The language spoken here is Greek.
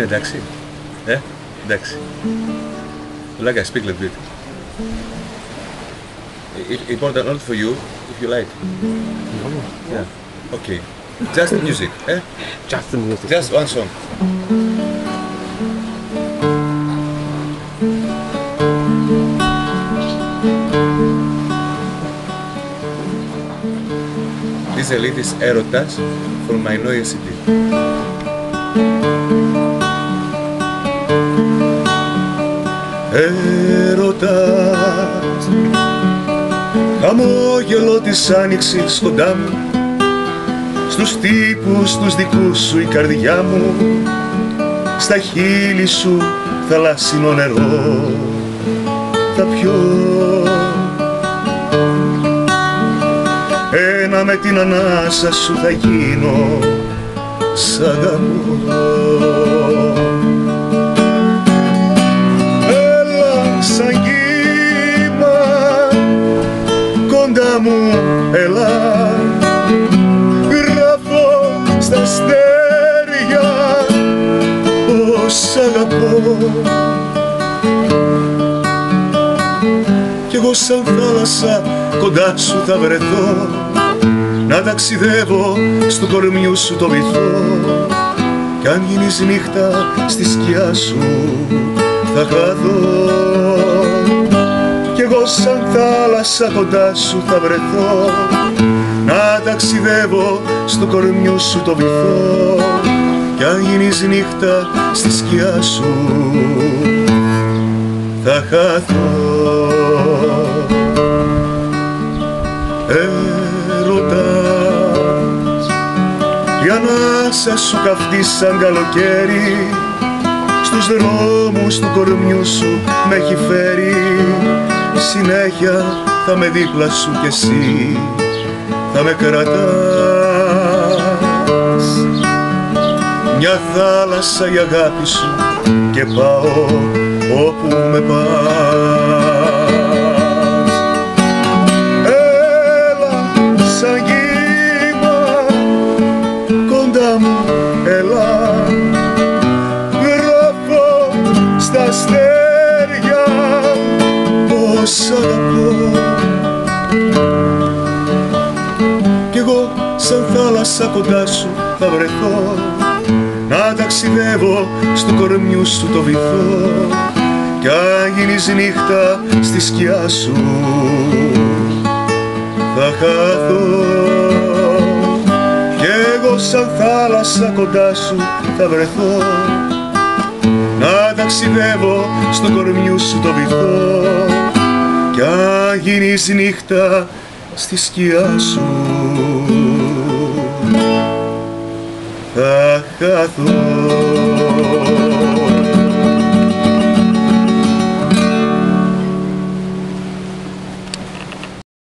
εντάξει. Εντάξει. Like I speak a little bit. Important not for you, if you like. Yeah. Okay. Just the music, Just the music. Just one song. This elite is Έρωτας from my Noia CD. Έρωτας, χαμόγελο της άνοιξης κοντά μου, στους τύπους τους δικούς σου η καρδιά μου, στα χείλη σου θαλάσσινο νερό θα πιω. Ένα με την ανάσα σου θα γίνω, σ' αγαπώ. Έλα σαν κύμα, κοντά μου έλα, γράφω στα αστέρια πως σ' αγαπώ. Κι εγώ σαν θάλασσα κοντά σου θα βρεθώ, να ταξιδεύω στο κορμιού σου το βυθό, κι αν γίνεις νύχτα στη σκιά σου θα χαθώ. Κι εγώ σαν θάλασσα κοντά σου θα βρεθώ, να ταξιδεύω στο κορμιού σου το βυθό, κι αν γίνεις νύχτα στη σκιά σου θα χαθώ. Έρωτας, η ανάσα σου καυτή σαν καλοκαίρι, στους δρόμους του κορμιού σου με έχει φέρει. Συνέχεια θα με δίπλα σου κι εσύ θα με κρατάς. Μια θάλασσα η αγάπη σου και πάω όπου με πας. Σαν κύμα, κοντά μου έλα, γράφω στα αστέρια πως σ' αγαπώ. Κι εγώ σαν θάλασσα κοντά σου θα βρεθώ, να ταξιδεύω στο κορμιού σου το βυθό, κι αν γίνεις νύχτα στη σκιά σου θα χαθώ. Κι εγώ σαν θάλασσα κοντά σου θα βρεθώ, να ταξιδεύω στο κορμιού σου το βυθό, κι αν γίνεις νύχτα στη σκιά σου θα χαθώ.